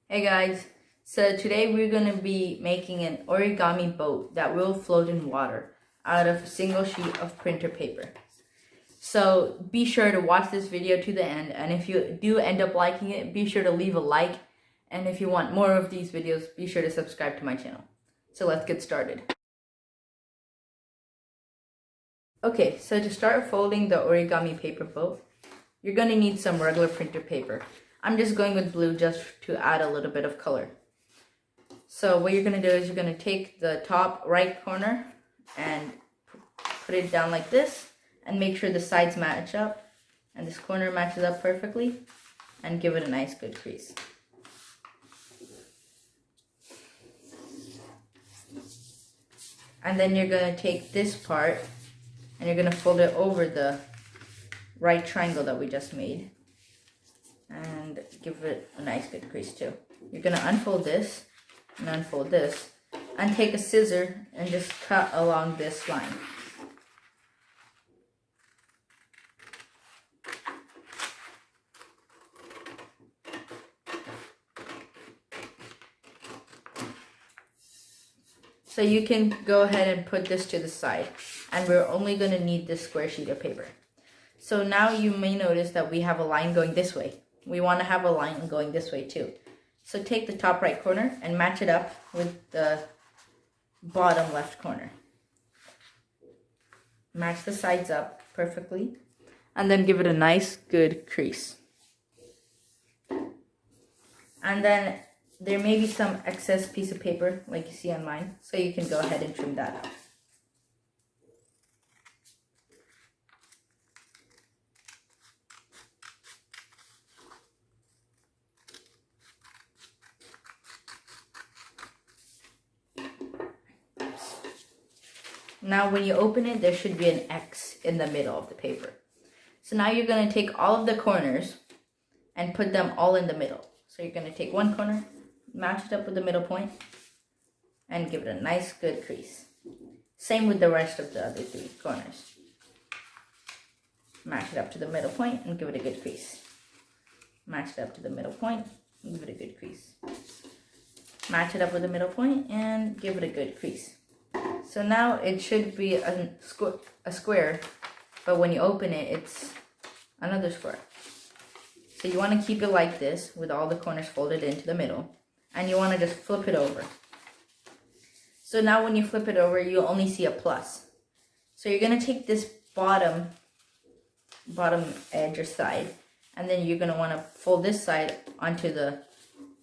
Hey guys, so today we're going to be making an origami boat that will float in water out of a single sheet of printer paper. So be sure to watch this video to the end, and if you do end up liking it, be sure to leave a like, and if you want more of these videos, be sure to subscribe to my channel. So let's get started. Okay, so to start folding the origami paper boat, you're going to need some regular printer paper. I'm just going with blue just to add a little bit of color. So what you're going to do is you're going to take the top right corner and put it down like this and make sure the sides match up and this corner matches up perfectly and give it a nice good crease. And then you're going to take this part and you're going to fold it over the right triangle that we just made and give it a nice good crease too. You're going to unfold this and unfold this and take a scissor and just cut along this line. So you can go ahead and put this to the side, and we're only going to need this square sheet of paper. So now you may notice that we have a line going this way. We want to have a line going this way too. So take the top right corner and match it up with the bottom left corner. Match the sides up perfectly and then give it a nice good crease. And then there may be some excess piece of paper like you see on mine, so you can go ahead and trim that out. Now when you open it, there should be an X in the middle of the paper. So now you're going to take all of the corners and put them all in the middle. So you're going to take one corner, match it up with the middle point, and give it a nice good crease. Same with the rest of the other three corners. Match it up to the middle point and give it a good crease. Match it up to the middle point and give it a good crease. Match it up with the middle point and give it a good crease. So now it should be a square, but when you open it, it's another square. So you want to keep it like this with all the corners folded into the middle, and you want to just flip it over. So now when you flip it over, you only see a plus. So you're going to take this bottom edge or side, and then you're going to want to fold this side onto the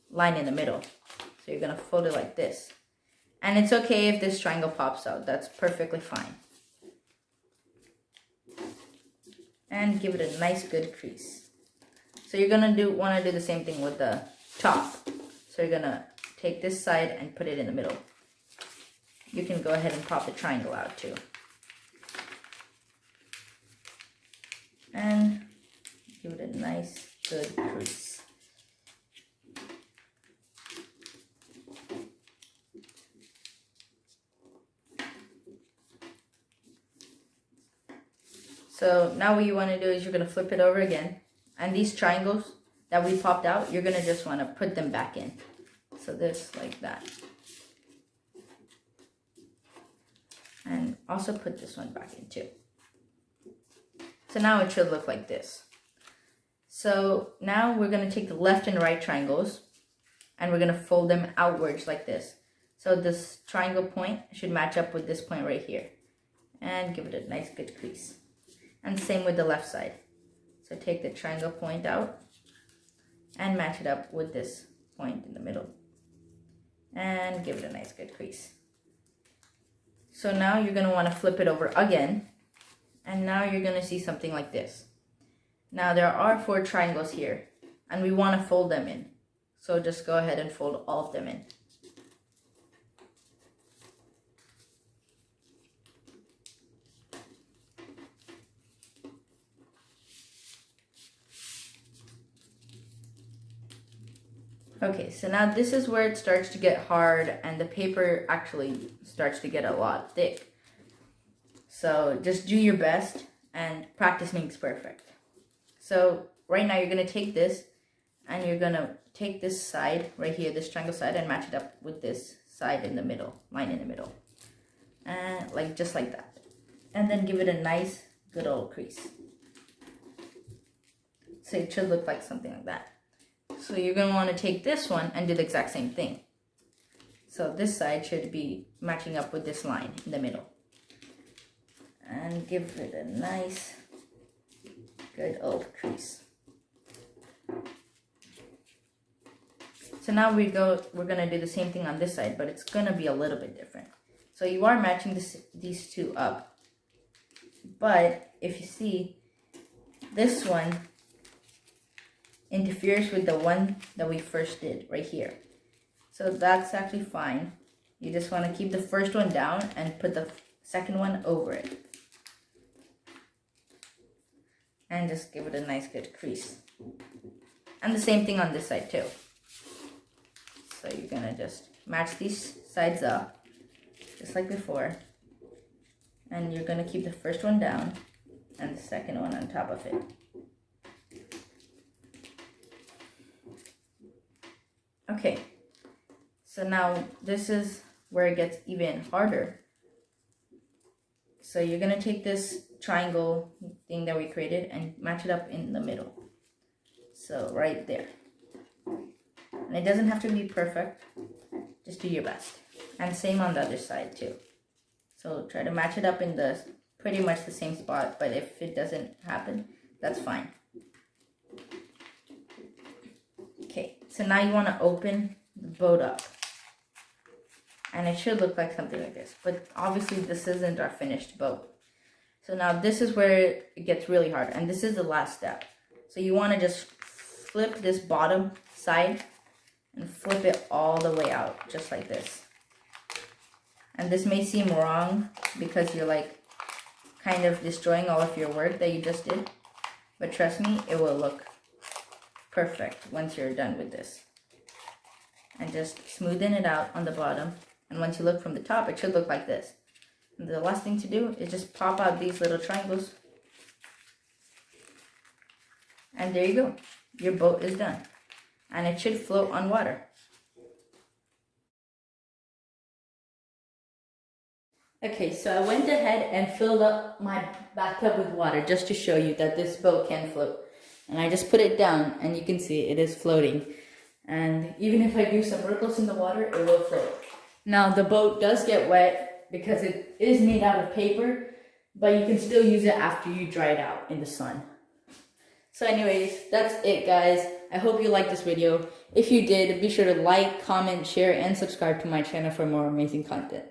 line in the middle. So you're going to fold it like this. And it's okay if this triangle pops out. That's perfectly fine. And give it a nice good crease. So you're going to want to do the same thing with the top. So you're going to take this side and put it in the middle. You can go ahead and pop the triangle out too. And give it a nice good crease. So now what you want to do is you're going to flip it over again. And these triangles that we popped out, you're going to just want to put them back in. So this like that. And also put this one back in too. So now it should look like this. So now we're going to take the left and right triangles and we're going to fold them outwards like this. So this triangle point should match up with this point right here. And give it a nice good crease. And same with the left side. So take the triangle point out and match it up with this point in the middle. And give it a nice good crease. So now you're going to want to flip it over again. And now you're going to see something like this. Now there are 4 triangles here. And we want to fold them in. So just go ahead and fold all of them in. Okay, so now this is where it starts to get hard and the paper actually starts to get a lot thick. So just do your best and practice makes perfect. So right now you're going to take this and you're gonna take this side right here, this triangle side, and match it up with this side in the middle, line in the middle, and like just like that, and then give it a nice good old crease. So it should look like something like that. So you're gonna want to take this one and do the exact same thing. So this side should be matching up with this line in the middle, and give it a nice good old crease. So now we're gonna do the same thing on this side, but it's gonna be a little bit different. So you are matching these two up, but if you see, this one interferes with the one that we first did right here. So that's actually fine. You just want to keep the first one down and put the second one over it, and just give it a nice good crease. And the same thing on this side too. So you're gonna just match these sides up just like before, and you're gonna keep the first one down and the second one on top of it. Okay, so now this is where it gets even harder. So you're gonna take this triangle thing that we created and match it up in the middle. So right there. And it doesn't have to be perfect, just do your best. And same on the other side too. So try to match it up in the pretty much the same spot, but if it doesn't happen, that's fine. Okay, so now you want to open the boat up. And it should look like something like this, but obviously this isn't our finished boat. So now this is where it gets really hard, and this is the last step. So you want to just flip this bottom side and flip it all the way out, just like this. And this may seem wrong because you're like kind of destroying all of your work that you just did, but trust me, it will look perfect once you're done with this. And just smoothen it out on the bottom, and once you look from the top, it should look like this. And the last thing to do is just pop out these little triangles, and there you go, your boat is done. And it should float on water. Okay, so I went ahead and filled up my bathtub with water just to show you that this boat can float. And I just put it down, and you can see it is floating. And even if I do some ripples in the water, it will float. Now the boat does get wet because it is made out of paper, but you can still use it after you dry it out in the sun. So anyways, that's it guys. I hope you liked this video. If you did, be sure to like, comment, share, and subscribe to my channel for more amazing content.